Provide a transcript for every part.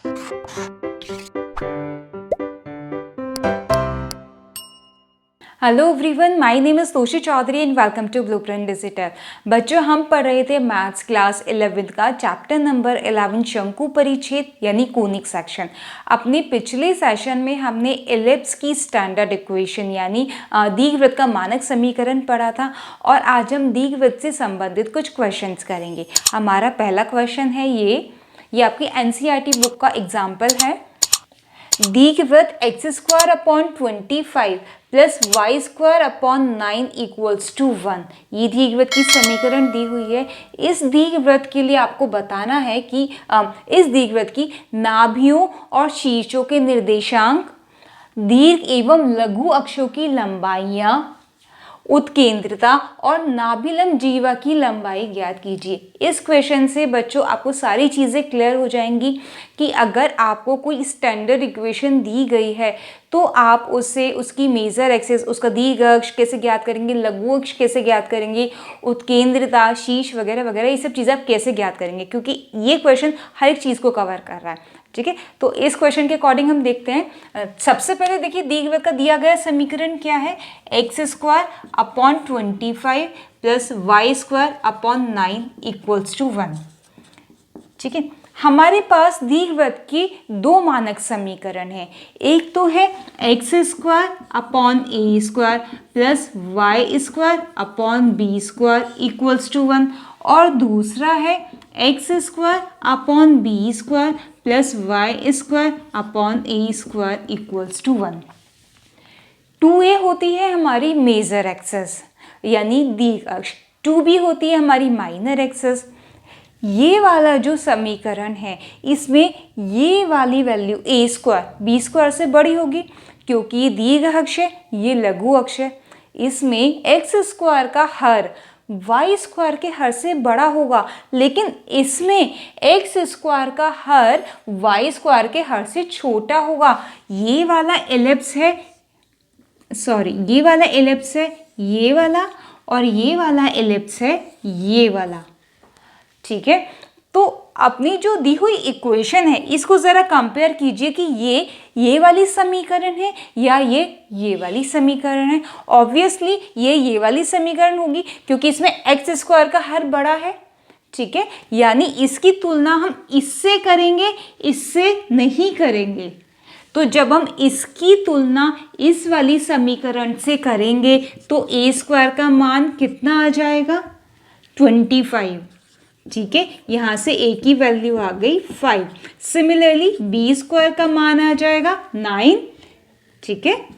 Hello everyone, my name is Toshi Chaudhary and welcome to blueprint digital. बच्चों, हम पढ़ रहे थे मैथ्स क्लास 11th का चैप्टर नंबर 11 शंकु परिच्छेद यानी कोनिक सेक्शन। अपने पिछले सेशन में हमने एलिप्स की स्टैंडर्ड इक्वेशन यानी दीर्घवृत्त का मानक समीकरण पढ़ा था और आज हम दीर्घवृत्त से संबंधित कुछ क्वेश्चंस करेंगे। हमारा पहला क्वेश्चन है ये आपकी एनसीईआरटी बुक का एग्जाम्पल है। दीर्घवृत्त x² upon 25 plus y² upon 9 equals to 1। ये दीर्घवृत्त की समीकरण दी हुई है। इस दीर्घवृत्त के लिए आपको बताना है कि इस दीर्घवृत्त की नाभियों और शीर्षों के निर्देशांक, दीर्घ एवं लघु अक्षों की लंबाइयाँ, उत्केंद्रता और नाभिलंब जीवा की लंबाई ज्ञात कीजिए। इस क्वेश्चन से बच्चों आपको सारी चीज़ें क्लियर हो जाएंगी कि अगर आपको कोई स्टैंडर्ड इक्वेशन दी गई है तो आप उससे उसकी मेजर एक्सिस, उसका दीर्घ अक्ष कैसे ज्ञात करेंगे, लघु अक्ष कैसे ज्ञात करेंगे, उत्केंद्रता, शीर्ष वगैरह वगैरह, ये सब चीज़ें आप कैसे ज्ञात करेंगे, क्योंकि ये क्वेश्चन हर एक चीज़ को कवर कर रहा है। ठीक है, तो इस क्वेश्चन के अकॉर्डिंग हम देखते हैं। सबसे पहले देखिए दीर्घवृत्त का दिया गया समीकरण क्या है, x² upon 25 plus y² upon 9 equals to 1। ठीक है, हमारे पास दीर्घवृत्त की दो मानक समीकरण है। एक तो है x² upon a² plus y² upon b² equals to 1 और दूसरा है x² upon b² plus y² upon a² equals to 1। 2a होती है हमारी मेजर एक्सिस यानी दीर्घ अक्ष, 2b होती है हमारी माइनर एक्सिस। ये वाला जो समीकरण है इसमें ये वाली वैल्यू a² b² से बड़ी होगी क्योंकि ये दीर्घ अक्ष है, ये लघु अक्ष है। इसमें x² का हर y² के हर से बड़ा होगा, लेकिन इसमें x² का हर y² के हर से छोटा होगा। ये वाला एलिप्स है, ये वाला एलिप्स है ये वाला, और ये वाला एलिप्स है ये वाला। ठीक है, तो अपनी जो दी हुई इक्वेशन है इसको ज़रा कंपेयर कीजिए कि ये वाली समीकरण है या ये वाली समीकरण है। ऑब्वियसली ये वाली समीकरण होगी क्योंकि इसमें x² का हर बड़ा है। ठीक है, यानी इसकी तुलना हम इससे करेंगे, इससे नहीं करेंगे। तो जब हम इसकी तुलना इस वाली समीकरण से करेंगे तो a² का मान कितना आ जाएगा, 25। ठीक है, यहाँ से a की वैल्यू आ गई 5। सिमिलरली b² का मान आ जाएगा 9। ठीक है,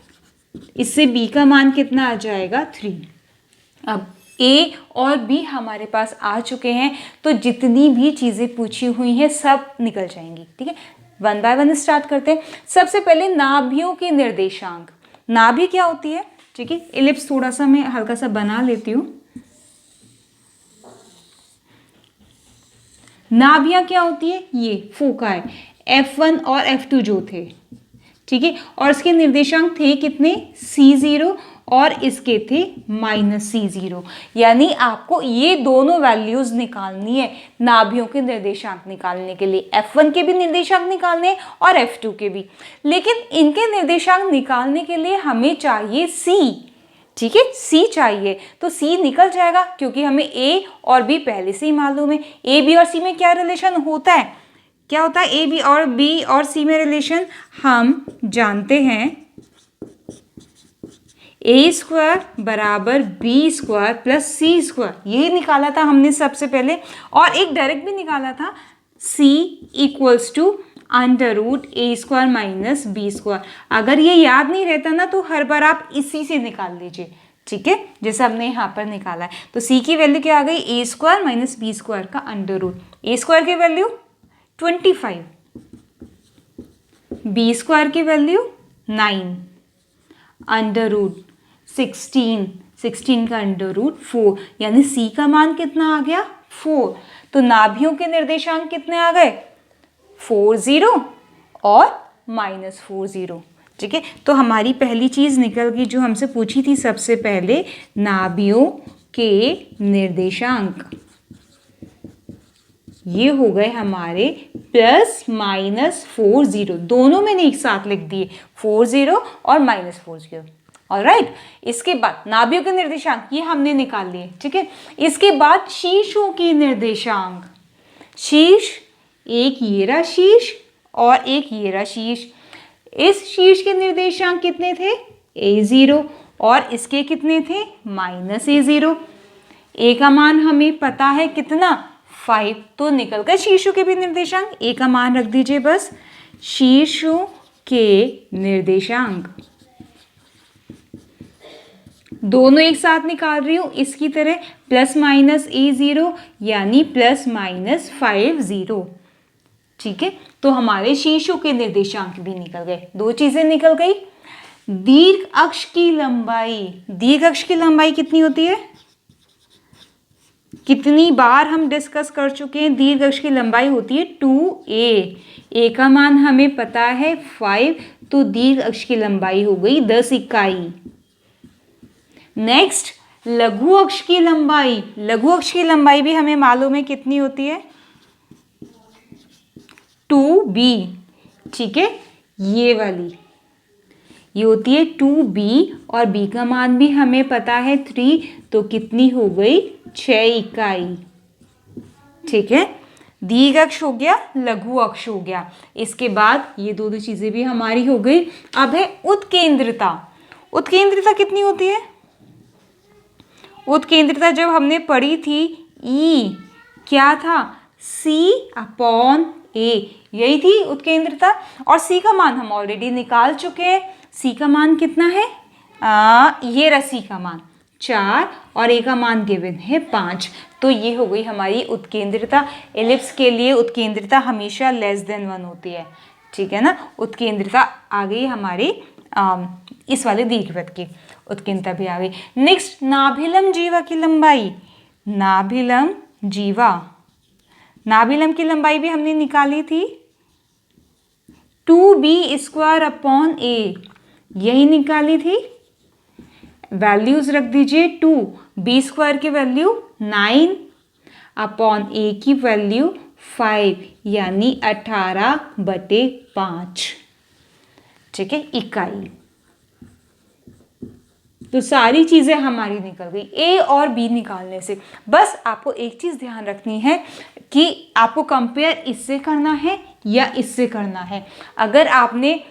इससे b का मान कितना आ जाएगा 3। अब a और b हमारे पास आ चुके हैं, तो जितनी भी चीज़ें पूछी हुई हैं सब निकल जाएंगी। ठीक है, वन बाय वन स्टार्ट करते हैं। सबसे पहले नाभियों के निर्देशांक। नाभि क्या होती है, ठीक है, एलिप्स थोड़ा सा मैं हल्का सा बना लेती हूँ। नाभियां क्या होती है, ये फोकाई F1 और F2 जो थे। ठीक है, और इसके निर्देशांक थे कितने, C0 और इसके थे -C0। यानी आपको ये दोनों वैल्यूज निकालनी है नाभियों के निर्देशांक निकालने के लिए। F1 के भी निर्देशांक निकालने हैं और F2 के भी, लेकिन इनके निर्देशांक निकालने के लिए हमें चाहिए C। ठीक है, C चाहिए, तो C निकल जाएगा क्योंकि हमें A और B पहले से ही मालूम है। A B और C में क्या रिलेशन होता है, क्या होता है A B और B और C में रिलेशन, हम जानते हैं a² बराबर b² प्लस c²। यही निकाला था हमने सबसे पहले, और एक डायरेक्ट भी निकाला था, c equals to √a² minus b²। अगर ये याद नहीं रहता ना तो हर बार आप इसी से निकाल लीजिए। ठीक है, जैसे हमने यहाँ पर निकाला है, तो c की वैल्यू क्या आ गई, a² माइनस b² का √। a² की वैल्यू 25, b² की वैल्यू 9, √16 का √4, यानी c का मान कितना आ गया 4। तो नाभियों के निर्देशांक कितने आ गए, 40 और -40। ठीक है, तो हमारी पहली चीज निकल गई जो हमसे पूछी थी सबसे पहले, नाभियों के निर्देशांक। ये हो गए हमारे प्लस माइनस 40, दोनों मैंने एक साथ लिख दिए, 40 और माइनस 40। ऑलराइट, इसके बाद नाभियों के निर्देशांक ये हमने निकाल लिए, ठीक है। इसके बाद शीर्षों के निर्देशांक, शीर्ष, एक ये रहा शीर्ष और एक ये रहा शीर्ष। इस शीर्ष के निर्देशांक कितने थे, a0, और इसके कितने थे, माइनस a0। a का मान हमें पता है कितना, 5, तो निकल कर शीर्षों के भी निर्देशांक, a का मान रख दीजिए बस, शीर्षों के निर्देशांक दोनों एक साथ निकाल रही हूं इसकी तरह, प्लस माइनस a0 यानी प्लस माइनस 50, ठीक है। तो हमारे शीर्षों के निर्देशांक भी निकल गए, दो चीजें निकल गई। दीर्घ अक्ष की लंबाई, दीर्घ अक्ष की लंबाई कितनी होती है, कितनी बार हम डिस्कस कर चुके हैं, दीर्घ अक्ष की लंबाई होती है 2a। a का मान हमें पता है 5, तो दीर्घ अक्ष की लंबाई हो गई 10 इकाई। नेक्स्ट, लघु अक्ष की लंबाई, लघु अक्ष की लंबाई भी हमें मालूम है कितनी होती है, 2b, ठीक है। ये वाली ये होती है 2b, और b का मान भी हमें पता है 3, तो कितनी हो गई, 6 इकाई, ठीक है। दीर्घ अक्ष हो गया, लघु अक्ष हो गया। इसके बाद ये दोनों चीजें भी हमारी हो गई। अब है उत्केंद्रता। उत्केंद्रता कितनी होती है, उत्केंद्रता जब हमने पढ़ी थी, E क्या था, C/A, यही थी उत्केंद्रता। और C का मान हम ऑलरेडी निकाल चुके हैं। C का मान कितना है, ये रहा C का मान 4, और A का मान गिवन है 5। तो ये हो गई हमारी उत्केंद्रता। एलिप्स के लिए उत्केंद्रता हमेशा लेस देन 1 होती है, ठीक है ना। उत्केंद्रता आ गई हमारी इस वाले दीर्घवृत्त की उत्केंद्रता भी आ गई। नेक्स्ट, नाभिलम जीवा की लंबाई, नाभिलम जीवा, नाभिलम की लंबाई भी हमने निकाली थी 2b²/a, यही निकाली थी। वैल्यूज रख दीजिए 2, b² की वैल्यू 9/a की वैल्यू 5, यानी 18/5, ठीक है, इकाई। तो सारी चीजें हमारी निकल गई ए और बी निकालने से। बस आपको एक चीज ध्यान रखनी है कि आपको कंपेयर इससे करना है या इससे करना है। अगर आपने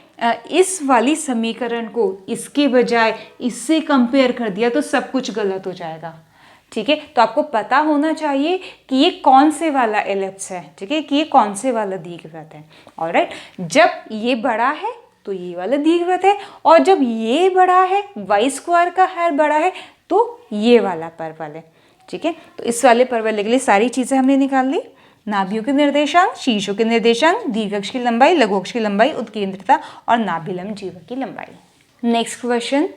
इस वाली समीकरण को इसके बजाय इससे कंपेयर कर दिया तो सब कुछ गलत हो जाएगा, ठीक है। तो आपको पता होना चाहिए कि ये कौन से वाला एलिप्स है, ठीक है, कि ये कौन से वाला दीर्घवृत्त है। ऑलराइट, जब ये बड़ा है तो ये वाला दीर्घवृत्त है, और जब ये बड़ा है, y² का हर बड़ा है, तो ये वाला परवल है, ठीक है। तो इस वाले परवल के लिए सारी चीजें हमने निकाल ली। नाभियों के निर्देशांक, शीर्षों के निर्देशांक, दीर्घ अक्ष की लंबाई, लघु अक्ष की लंबाई, उत्केंद्रता और नाभिलम जीवा की लंबाई। नेक्स्ट क्वेश्चन,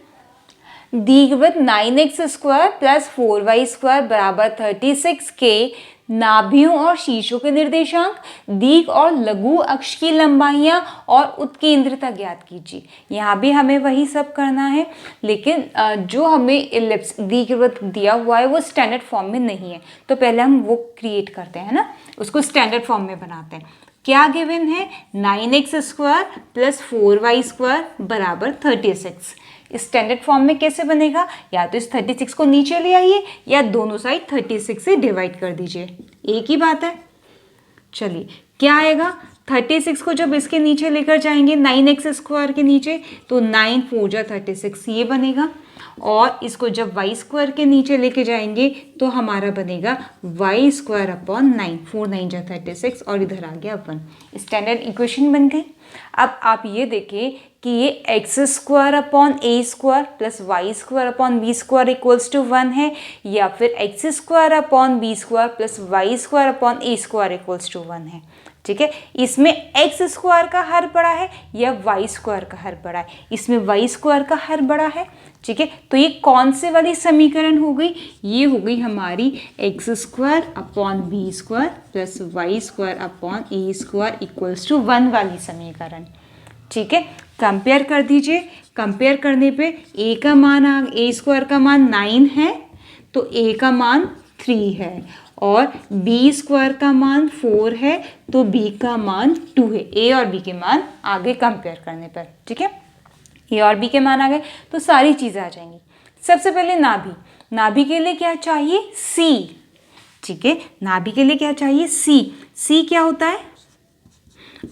दीर्घवृत्त 9x² + 4y² = 36 के नाभियों और शीर्षों के निर्देशांक, दीर्घ और लघु अक्ष की लंबाइयां और उत्केंद्रता ज्ञात कीजिए। यहाँ भी हमें वही सब करना है, लेकिन जो हमें एलिप्स दीर्घवृत्त दिया हुआ है वो स्टैंडर्ड फॉर्म में नहीं है, तो पहले हम वो क्रिएट करते हैं ना, उसको स्टैंडर्ड फॉर्म में बनाते हैं। क्या गिवन है, 9x² + 4y² = 36। स्टैंडर्ड फॉर्म में कैसे बनेगा, या तो इस 36 को नीचे ले आइए या दोनों साइड 36 से डिवाइड कर दीजिए, एक ही बात है। चलिए क्या आएगा, 36 को जब इसके नीचे लेकर जाएंगे 9x² के नीचे, तो 9 4 जा 36 ये बनेगा, और इसको जब y² के नीचे लेके जाएंगे तो हमारा बनेगा y² / 9, 4 9 जा 36, और इधर आ गया 1। स्टैंडर्ड इक्वेशन बन गई। अब आप ये देखें कि ये x² / a² + y² / b² = 1 है, या फिर x² / b² + y² / a² = 1 है, ठीक है। इसमें x² का हर बड़ा है या y² का हर बड़ा है, इसमें y² का हर बड़ा है, ठीक है। तो ये कौन से वाली समीकरण हो गई, ये हो गई हमारी x² / b² + y² / a² = 1 वाली समीकरण, ठीक है। कंपेयर कर दीजिए, कंपेयर करने पे a का मान a² का मान 9 है, तो a का मान 3 है, और बी स्क्वायर का मान 4 है तो बी का मान 2 है, ए और बी के मान आगे कंपेयर करने पर। ठीक है, ए और बी के मान आ गए तो सारी चीज़ें आ जाएंगी। सबसे पहले नाभि, नाभि के लिए क्या चाहिए, सी। ठीक है, नाभि के लिए क्या चाहिए, सी। सी क्या होता है,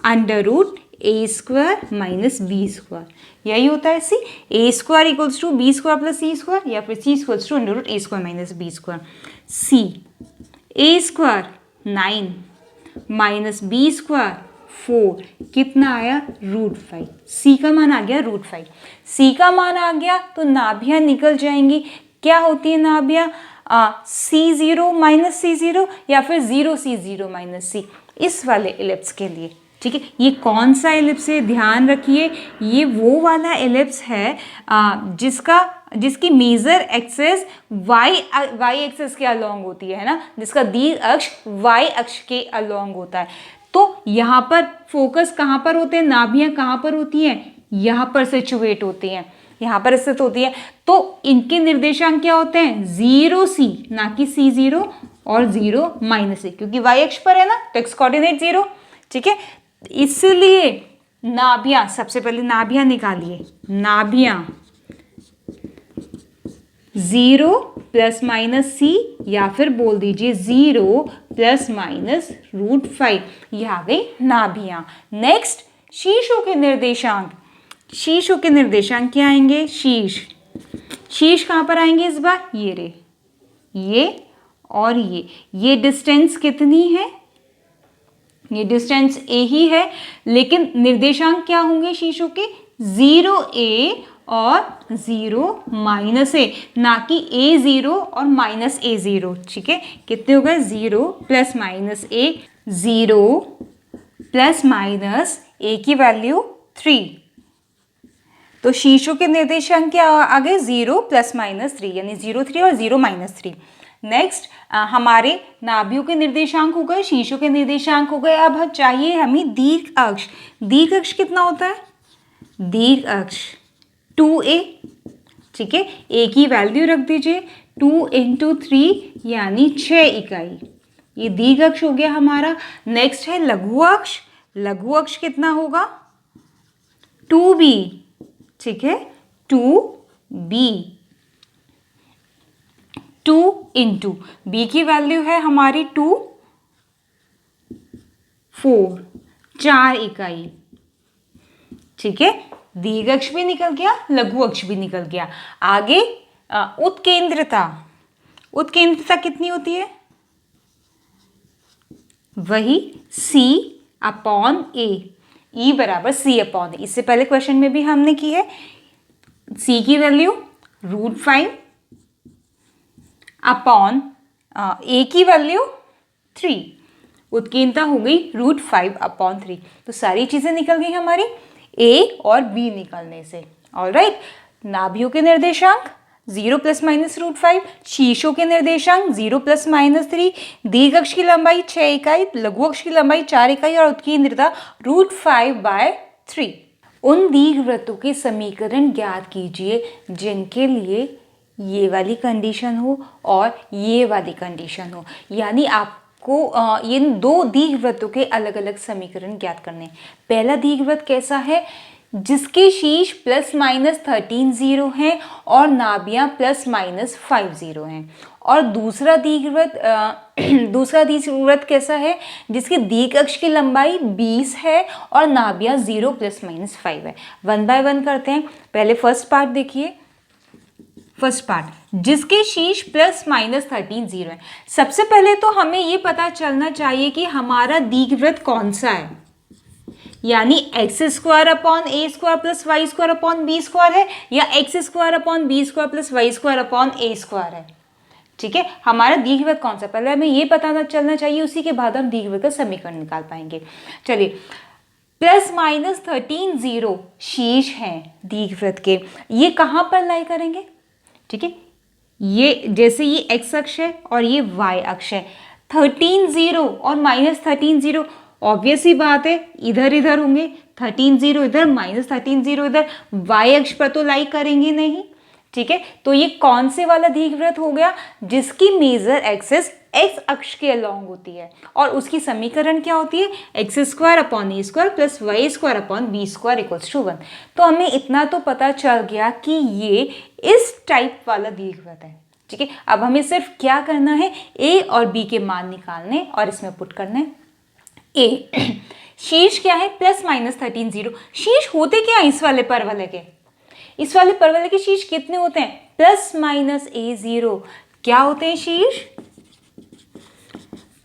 under root A square minus B square, यही होता है C. A square equals to B square plus C square, या फिर C equals to under root A square minus B square. C A square 9 minus B square 4, कितना आया, √5। सी का मान आ गया √5। सी का मान आ गया तो नाभियां निकल जाएंगी। क्या होती है नाभियां, C0 माइनस C0 या फिर 0C0 माइनस C, इस वाले एलिप्स के लिए। ठीक है, ये कौन सा एलिप्स है, ध्यान रखिए, ये वो वाला एलिप्स है जिसकी मेजर एक्सेस वाई एक्सेस के अलोंग होती है ना, जिसका दीर्घ अक्ष वाई अक्ष के अलोंग होता है। तो यहाँ पर फोकस कहाँ पर होते हैं, नाभियाँ कहाँ पर होती हैं, यहाँ पर सिचुएट होती हैं, यहाँ पर स्थित होती है। तो इनके निर्देशांक क्या होते हैं, 0C, ना कि C0 और 0 माइनस C, क्योंकि वाई अक्ष पर है ना तो एक्स कोऑर्डिनेट 0। ठीक है, इसलिए नाभियां, सबसे पहले नाभियां निकालिए, नाभियां 0 प्लस माइनस C या फिर बोल दीजिए 0 प्लस माइनस √5, ये आ गई नाभियां। नेक्स्ट शीर्षों के निर्देशांक, शीर्षों के निर्देशांक क्या आएंगे, शीर्ष कहाँ पर आएंगे इस बार, ये रे, ये और ये डिस्टेंस कितनी है, ये डिस्टेंस ए ही है, लेकिन निर्देशांक क्या होंगे शीर्षों के, 0A और 0 माइनस ए, ना कि A0 और माइनस A0। ठीक है, कितने हो गए, 0 प्लस माइनस ए, 0 प्लस माइनस ए की वैल्यू 3। तो शीर्षों के निर्देशांक क्या आ गए, 0 प्लस माइनस 3, यानी 0 3 और 0 माइनस 3। नेक्स्ट हमारे नाभियों के निर्देशांक हो गए, शीर्षों के निर्देशांक हो गए। अब चाहिए हमें दीर्घ अक्ष। दीर्घ अक्ष कितना होता है, दीर्घ अक्ष 2A। ठीक है, ए की वैल्यू रख दीजिए, 2 × 3 यानी 6 इकाई, ये दीर्घ अक्ष हो गया हमारा। नेक्स्ट है लघु अक्ष। लघु अक्ष कितना होगा, 2B। ठीक है, 2B, 2 × B की वैल्यू है हमारी 2, 4, 4 इकाई। ठीक है, दीर्घ अक्ष भी निकल गया, लघु अक्ष भी निकल गया। आगे उत्केंद्रता, उत्केंद्रता कितनी होती है, वही C/A, E बराबर C/A। इससे पहले क्वेश्चन में भी हमने की है। C की वैल्यू √5 अपॉन A की वैल्यू 3, उत्केंद्रता हो गई √5/3। तो सारी चीजें निकल गई हमारी A और B निकलने से। ऑलराइट, नाभियों के निर्देशांक 0 प्लस माइनस √5, शीर्षों के निर्देशांक 0 प्लस माइनस 3, दीर्घ अक्ष की लंबाई 6 इकाई, लघु अक्ष की लंबाई 4 इकाई और उत्केंद्रता √5/3। उन दीर्घवृत्तों के समीकरण ज्ञात कीजिए जिनके लिए ये वाली कंडीशन हो और ये वाली कंडीशन हो, यानी आपको इन दो दीर्घवृत्तों के अलग अलग समीकरण ज्ञात करने हैं। पहला दीर्घवृत्त कैसा है, जिसके शीर्ष प्लस माइनस 13 0 हैं और नाभियां प्लस माइनस 5 0 हैं। और दूसरा दीर्घवृत्त कैसा है, जिसके दीर्घ अक्ष की लंबाई 20 है और नाभियां 0 प्लस माइनस 5 है। 1 बाय 1 करते हैं। पहले फर्स्ट पार्ट देखिए, फर्स्ट पार्ट, जिसके शीर्ष प्लस माइनस 13 0 है। सबसे पहले तो हमें ये पता चलना चाहिए कि हमारा दीर्घवृत्त कौन सा है, यानी x² प्लस y² है या x² प्लस y² है। ठीक है, हमारा दीर्घवृत्त कौन सा, पहले हमें ये पता चलना चाहिए, उसी के बाद हम दीर्घवृत्त का समीकरण निकाल पाएंगे। चलिए, प्लस माइनस 13 0 शीर्ष हैं दीर्घवृत्त के, ये कहाँ पर लाई करेंगे। ठीक है, ये जैसे ये x अक्ष है और ये y अक्ष है, 13 0 और माइनस 13 0 ऑब्वियस ही बात है इधर इधर होंगे, 13 0 इधर माइनस 13 0 इधर, y अक्ष पर तो लाई करेंगे नहीं। ठीक है, तो ये कौन से वाला दीर्घवृत्त हो गया, जिसकी मेजर एक्सिस एक्स अक्ष के अलोंग होती है और उसकी समीकरण क्या होती है, x square upon A square plus Y square upon B square equals to 1। तो हमें इतना तो पता चल गया कि ये इस टाइप वाला दीर्घवृत्त है। ठीक है, अब हमें सिर्फ क्या करना है, ए और बी के मान निकालने और इसमें पुट करने। ए शीर्ष क्या है, प्लस माइनस 13 0। शीर्ष होते क्या है इस वाले परवलय के, इस वाले परवलय के शीर्ष कितने होते हैं, प्लस माइनस a0। क्या होते हैं शीर्ष,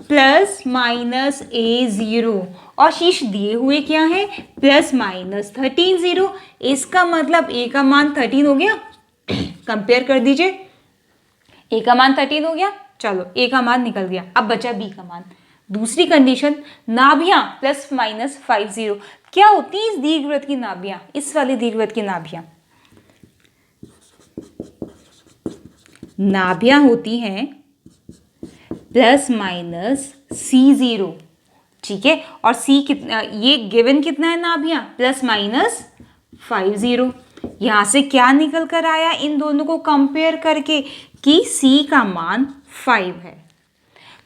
प्लस माइनस a0 और शीर्ष दिए हुए क्या है, प्लस माइनस 13 0। इसका मतलब a का मान 13 हो गया, कंपेयर कर दीजिए, a का मान 13 हो गया, चलो a का मान निकल गया, अब बचा b का मान। दूसरी कंडीशन, नाभियां प्लस माइनस 50। क्या होती है इस दीर्घवृत्त की नाभियां, इस वाले दीर्घवृत्त की नाभियां, नाभियां होती हैं प्लस माइनस C0। ठीक है, और C कितना, ये गिवन कितना है नाभियां, प्लस माइनस 50। यहां से क्या निकल कर आया इन दोनों को कंपेयर करके कि C का मान 5 है।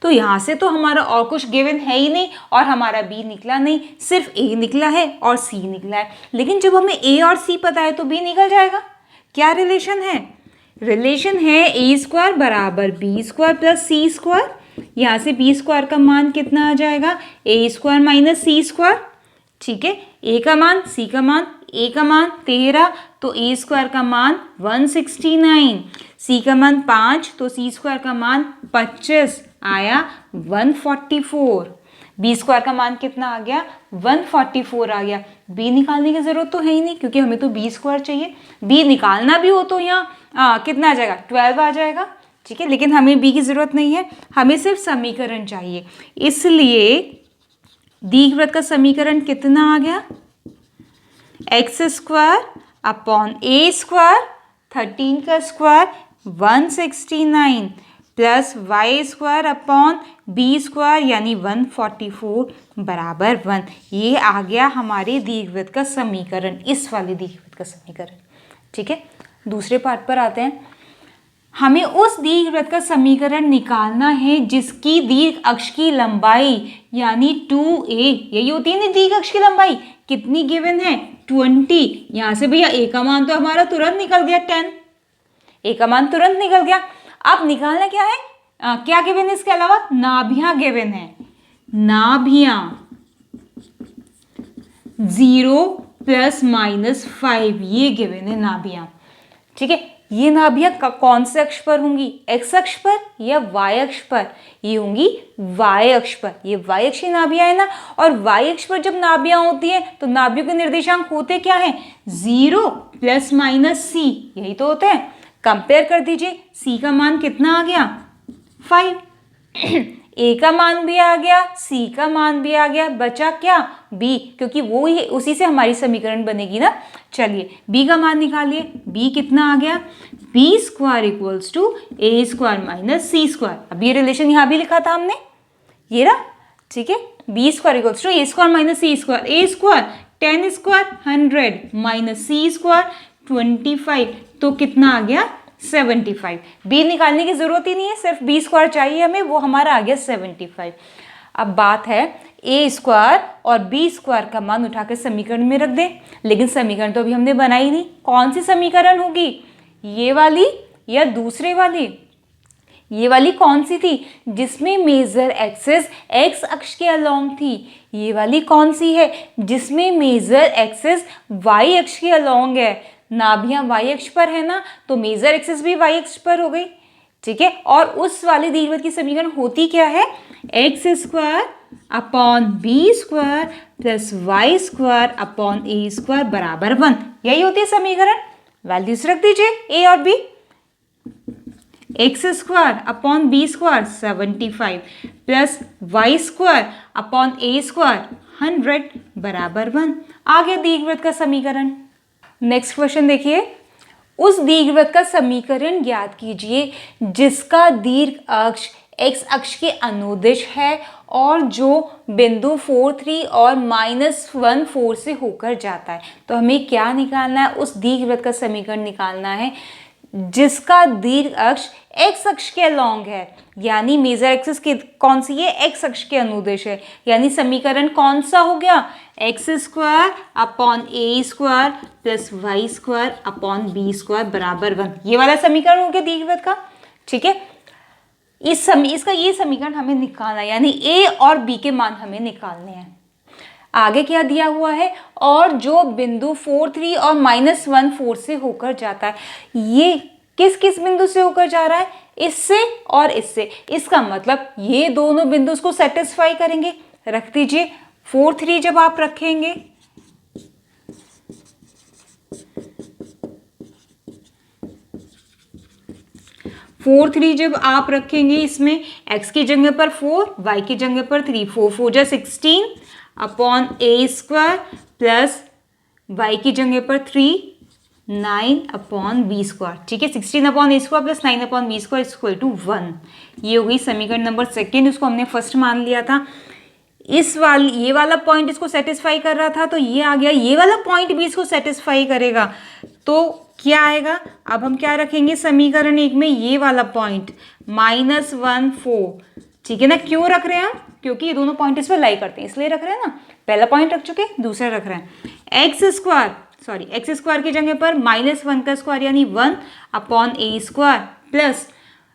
तो यहां से तो हमारा और कुछ गिवन है ही नहीं और हमारा B निकला नहीं, सिर्फ A निकला है और C निकला है। लेकिन जब हमें A और C पता है तो B निकल जाएगा। क्या रिलेशन है, रिलेशन है a स्क्वायर बराबर B square plus C square. यहाँ से बी स्क्वायर का मान कितना आ जाएगा, ए स्क्वायर माइनस सी स्क्वायर। ठीक है, ए का मान, सी का मान, ए का मान 13 तो ए स्क्वायर का मान 169, सी का मान 5 तो सी स्क्वायर का मान 25 आया 144। बी स्क्वायर का मान कितना आ गया, 144 आ गया। बी निकालने की जरूरत तो है ही नहीं क्योंकि हमें तो बी स्क्वायर चाहिए। बी निकालना भी हो तो यहाँ कितना आ जाएगा, 12 आ जाएगा। ठीक है, लेकिन हमें बी की जरूरत नहीं है, हमें सिर्फ समीकरण चाहिए। इसलिए दीर्घवृत्त का समीकरण कितना आ गया, एक्स स्क्वायर अपॉन ए स्क्वायर 13 का square 169 plus Y square upon B square यानी 144 बराबर 1। ये आ गया हमारे दीर्घवृत्त का समीकरण, इस वाले दीर्घवृत्त का समीकरण। ठीक है, दूसरे पार्ट पर आते हैं। हमें उस दीर्घवृत्त का समीकरण निकालना है जिसकी दीर्घ अक्ष की लंबाई यानी 2a, यही होती है ना दीर्घ अक्ष की लंबाई, कितनी गिवन है 20। यहां से भैया a का मान तो हमारा तुरंत निकल गया 10, a का मान तुरंत निकल गया। अब निकालना क्या है, क्या गिवन है इसके अलावा, नाभियां गिवन है, नाभियां 0 प्लस माइनस 5 ये गिवन है नाभियां। ठीक है, ये नाभियां कौन से अक्ष पर होंगी, एक्स अक्ष पर या वाई अक्ष पर, ये होंगी वाई अक्ष पर। ये वाई अक्ष की नाभियां है ना, और वाई अक्ष पर जब नाभियां होती है तो नाभियों के निर्देशांक होते क्या है, 0 प्लस माइनस सी, यही तो होते हैं। कंपेयर कर दीजिए, सी का मान कितना आ गया 5, ए का मान भी आ गया, सी का मान भी आ गया, बचा क्या बी, क्योंकि वो ही उसी से हमारी समीकरण बनेगी ना। चलिए बी का मान निकालिए, बी कितना आ गया, b square equals to a square minus c square. अब ये रिलेशन यहाँ भी लिखा था हमने, ये रहा। ठीक है, b square equals to a square minus c square. A square 10 square 100 minus c square 25, तो कितना आ गया 75। बी निकालने की जरूरत ही नहीं है, सिर्फ बी स्क्वायर चाहिए हमें, वो हमारा आ गया 75। अब बात है ए स्क्वायर और बी स्क्वायर का मान उठाकर समीकरण में रख दें, लेकिन समीकरण तो अभी हमने बनाई नहीं। कौन सी समीकरण होगी, ये वाली या दूसरे वाली, ये वाली कौन सी थी जिसमें मेजर एक्सिस एक्स अक्ष के अलोंग थी, ये वाली कौन सी है जिसमें मेजर एक्सिस वाई अक्ष के अलोंग है। नाभियां वाई अक्ष पर है ना, तो मेजर एक्सिस भी वाई अक्ष पर हो गई। ठीक है, और उस वाले दीर्घवृत्त की समीकरण होती क्या है, x square upon B square plus Y square upon ए स्क्वायर बराबर 1, यही होती है समीकरण। वैल्यूज रख दीजिए ए और B, X square upon B square 75 plus Y square upon ए स्क्वायर 100 बराबर 1, आ गया दीर्घवृत्त का समीकरण। नेक्स्ट क्वेश्चन देखिए, उस दीर्घवृत्त का समीकरण ज्ञात कीजिए जिसका दीर्घ अक्ष एक्स अक्ष के अनुदिश है और जो बिंदु 4,3 और -1,4 से होकर जाता है। तो हमें क्या निकालना है, उस दीर्घवृत्त का समीकरण निकालना है जिसका दीर्घ अक्ष एक्स अक्ष के अलॉन्ग है, यानी मेजर एक्सिस कौन सी है, एक्स अक्ष के अनुदेश है, यानी समीकरण कौन सा हो गया, एक्स स्क्वायर अपॉन ए square plus Y square upon B square बराबर 1। ये वाला समीकरण हो गया दीर्घवृत्त का। ठीक है, इसका ये समीकरण हमें निकालना है, यानी ए और बी के मान हमें निकालने हैं। आगे क्या दिया हुआ है, और जो बिंदु 4 3 और -1 4 से होकर जाता है, ये किस किस बिंदु से होकर जा रहा है, इससे और इससे, इसका मतलब ये दोनों बिंदु उसको सेटिस्फाई करेंगे। रख दीजिए 4 3 जब आप रखेंगे, फोर थ्री जब आप रखेंगे, इसमें x की जगह पर 4, y की जगह पर 3, 4 4 जा 16 अपॉन ए स्क्वायर प्लस y की जगह पर 3 9 अपॉन बी स्क्वायर। ठीक है, 16 upon A square plus 9 upon B square equal to 1। ये हो गई समीकरण नंबर सेकेंड, उसको हमने फर्स्ट मान लिया था। ये वाला पॉइंट इसको सेटिस्फाई कर रहा था, तो ये आ गया, ये वाला पॉइंट भी इसको सेटिस्फाई करेगा, तो क्या आएगा। अब हम क्या रखेंगे समीकरण एक में, ये वाला पॉइंट -1 4। ठीक है ना, क्यों रख रहे हैं हम, क्योंकि ये दोनों पॉइंट इस पर लाई करते हैं, इसलिए रख रहे हैं ना। पहला पॉइंट रख चुके, दूसरा रख रहे हैं। एक्स स्क्वायर की जगह पर -1 का स्क्वायर यानी 1 अपॉन ए स्क्वायर प्लस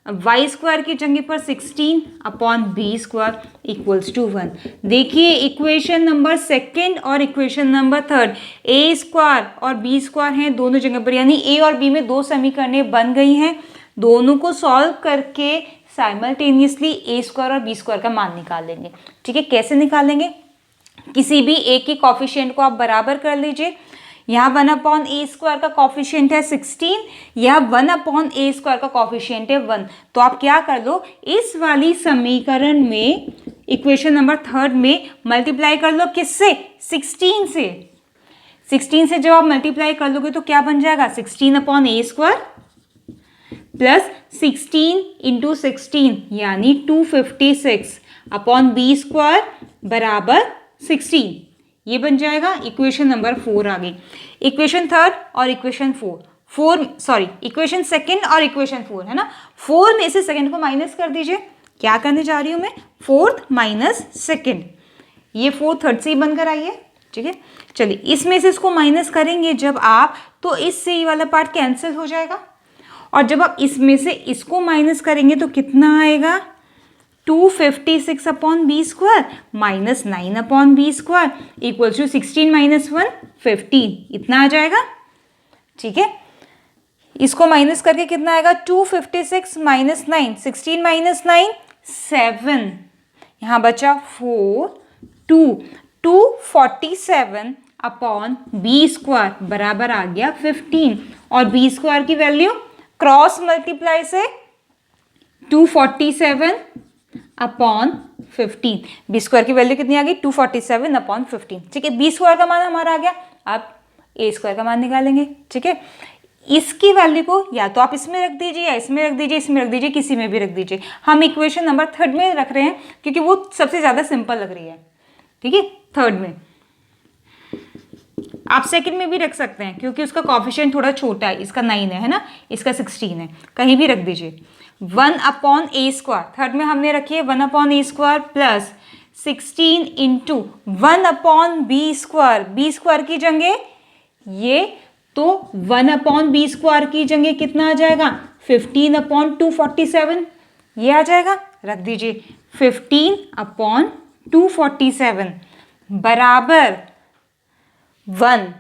वाई स्क्वायर की जगह पर 16 upon B square equals to 1। देखिए इक्वेशन नंबर सेकेंड और equation number third, a square और बी स्क्वायर हैं दोनों जगह पर, यानी ए और बी में दो समीकरणें बन गई हैं। दोनों को सॉल्व करके साइमल्टेनियसली ए स्क्वायर और बी स्क्वायर का मान निकाल लेंगे। ठीक है, कैसे निकालेंगे, किसी भी ए की कॉफिशिएंट को आप बराबर कर लीजिए। यहाँ 1 अपॉन ए स्क्वायर का कॉफिशिएंट है 16, यह 1 अपॉन ए स्क्वायर का कॉफिशिएंट है 1। तो आप क्या कर लो, इस वाली समीकरण में इक्वेशन नंबर थर्ड में मल्टीप्लाई कर लो, किससे, 16 से। 16 से जब आप मल्टीप्लाई कर लोगे तो क्या बन जाएगा, 16 अपॉन ए स्क्वायर प्लस 16 इंटू 16 यानी 256 अपॉन बी स्क्वायर बराबर 16। ये बन जाएगा इक्वेशन नंबर 4 आ गई। इक्वेशन थर्ड और इक्वेशन इक्वेशन सेकंड और इक्वेशन 4 है ना। 4 में से सेकंड को माइनस कर दीजिए। क्या करने जा रही हूं मैं, फोर्थ माइनस सेकंड, ये 4 थर्ड से ही बनकर आई है। ठीक है, चलिए इसमें से इसको माइनस करेंगे जब आप, तो इससे ये वाला पार्ट कैंसिल हो जाएगा, और जब आप इसमें से इसको माइनस करेंगे तो कितना आएगा, 256 upon B square minus 9 upon B square equals to 16 minus 1 15, इतना आ जाएगा। ठीक है, इसको माइनस करके कितना आएगा, 256 माइनस 9, 16 माइनस 9 7, यहाँ बचा 4 247 अपॉन बी स्क्वायर बराबर आ गया 15, और बी स्क्वायर की वैल्यू क्रॉस मल्टीप्लाई से 247 अपॉन 15, बी स्क्वायर की वैल्यू कितनी आ गई, 247 अपॉन 15। ठीक है, बी स्क्वायर का मान हमारा आ गया, आप ए स्क्वायर का मान निकालेंगे। ठीक है, इसकी वैल्यू को या तो आप इसमें रख दीजिए या इसमें रख दीजिए, इसमें रख दीजिए, किसी में भी रख दीजिए। हम इक्वेशन नंबर थर्ड में रख रहे हैं क्योंकि वो सबसे ज्यादा सिंपल लग रही है। ठीक है, थर्ड में, आप सेकंड में भी रख सकते हैं क्योंकि उसका कॉफिशिएंट थोड़ा छोटा है, इसका 9 है ना, इसका 16 है, कहीं भी रख दीजिए। 1 अपॉन ए स्क्वायर, थर्ड में हमने रखी है 1 अपॉन ए square plus 16 into 1 upon B square, B square की जगह ये, तो 1 अपॉन बी स्क्वायर की जगह कितना आ जाएगा, 15 अपॉन 247, ये आ जाएगा, रख दीजिए 15 अपॉन 247 बराबर 1।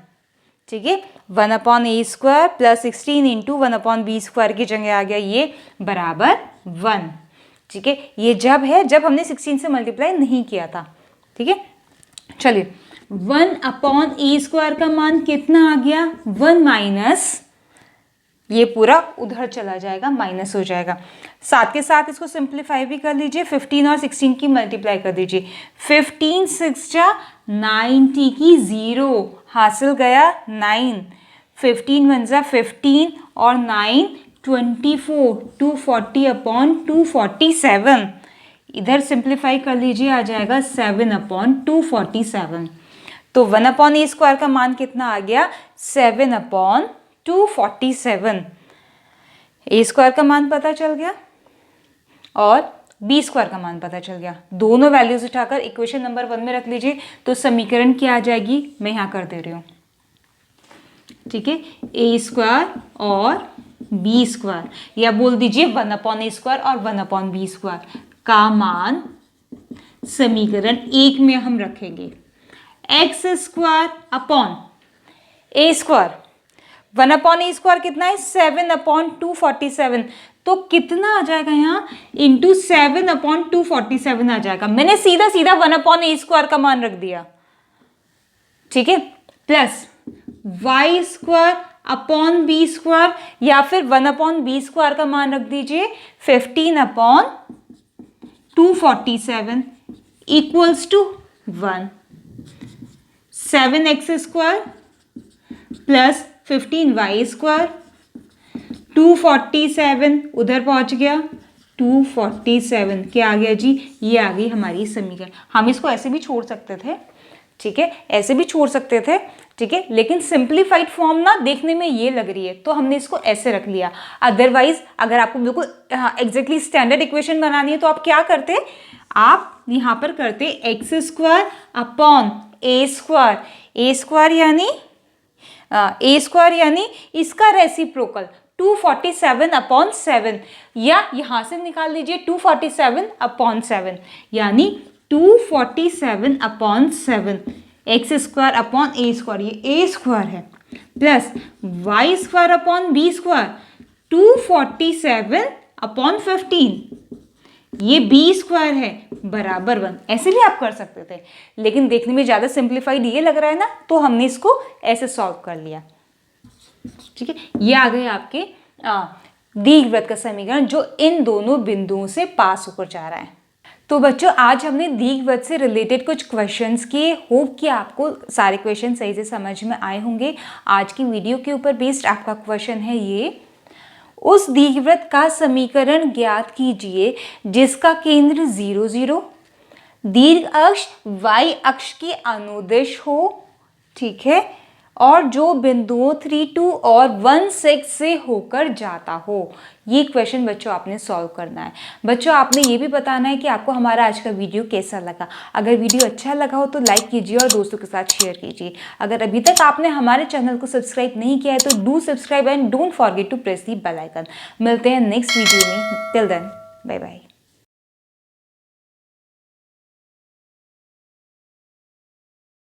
ठीक है, 1 अपॉन ए square plus 16 into 1 upon B square की जगह आ गया ये बराबर 1। ठीक है, ये जब है जब हमने 16 से मल्टीप्लाई नहीं किया था। ठीक है, चलिए 1 अपॉन ए स्क्वायर का मान कितना आ गया, 1 माइनस, ये पूरा उधर चला जाएगा, माइनस हो जाएगा। साथ के साथ इसको सिंप्लीफाई भी कर लीजिए, 15 और 16 की मल्टीप्लाई कर दीजिए। 15 6 जा 90 की 0 हासिल गया 9, 15 1 जा 15 और 9 24, 240 अपॉन 247, इधर सिंप्लीफाई कर लीजिए, आ जाएगा 7 अपॉन 247। तो 1 अपॉन ए स्क्वायर का मान कितना आ गया, 7 अपॉन 247। ए स्क्वायर का मान पता चल गया और बी स्क्वायर का मान पता चल गया। दोनों वैल्यूज उठाकर इक्वेशन नंबर 1 में रख लीजिए तो समीकरण क्या आ जाएगी, मैं यहाँ कर दे रही हूँ, ठीक है, ए स्क्वायर और बी स्क्वायर, या बोल दीजिए 1/a स्क्वायर और 1/b स्क्वायर का मान समीकरण 1 में हम रखेंगे। एक्स स्क्वायर अपॉन ए स्क्वायर, 1/a स्क्वायर कितना है 7/247, तो कितना आ जाएगा यहाँ इंटू 7/247 आ जाएगा। मैंने सीधा सीधा 1/a स्क्वायर का मान रख दिया, ठीक है, plus Y square upon B square, या फिर 1/b स्क्वायर का मान रख दीजिए 15/247 equals to 1। 7x square plus 15y square, 247 उधर पहुंच गया, 247 क्या आ गया जी, ये आ गई हमारी समीकरण। हम इसको ऐसे भी छोड़ सकते थे, ठीक है, ऐसे भी छोड़ सकते थे, ठीक है, लेकिन सिंप्लीफाइड फॉर्म ना देखने में ये लग रही है तो हमने इसको ऐसे रख लिया। अदरवाइज अगर आपको बिल्कुल एग्जैक्टली स्टैंडर्ड इक्वेशन बनानी है तो आप क्या करते, आप यहाँ पर करते x square upon A square, a square यानी इसका रेसिप्रोकल 247/7, या यहां से निकाल लीजिए 247/7, यानी 247/7 एक्स स्क्वायर अपॉन ए स्क्वायर, ये ए स्क्वायर है, plus Y square upon B square 247/15, ये बी स्क्वायर है बराबर 1। ऐसे भी आप कर सकते थे, लेकिन देखने में ज़्यादा सिंप्लीफाइड ये लग रहा है ना, तो हमने इसको ऐसे सॉल्व कर लिया, ठीक है। ये आ गए आपके दीर्घवृत्त का समीकरण जो इन दोनों बिंदुओं से पास होकर जा रहा है। तो बच्चों आज हमने दीर्घवृत्त से रिलेटेड कुछ क्वेश्चंस किए, होप कि आपको सारे क्वेश्चन सही से समझ में आए होंगे। आज की वीडियो के ऊपर बेस्ड आपका क्वेश्चन है ये, उस दीर्घवृत्त का समीकरण ज्ञात कीजिए जिसका केंद्र 0 0, दीर्घ अक्ष y अक्ष की अनुदिश हो, ठीक है, और जो बिंदुओं 3 2 और 1 6 से होकर जाता हो। ये क्वेश्चन बच्चों आपने सॉल्व करना है। बच्चों आपने ये भी बताना है कि आपको हमारा आज का वीडियो कैसा लगा। अगर वीडियो अच्छा लगा हो तो लाइक कीजिए और दोस्तों के साथ शेयर कीजिए। अगर अभी तक आपने हमारे चैनल को सब्सक्राइब नहीं किया है तो do subscribe and don't forget to press the bell icon. मिलते हैं नेक्स्ट वीडियो में, टिल देन बाय बाय।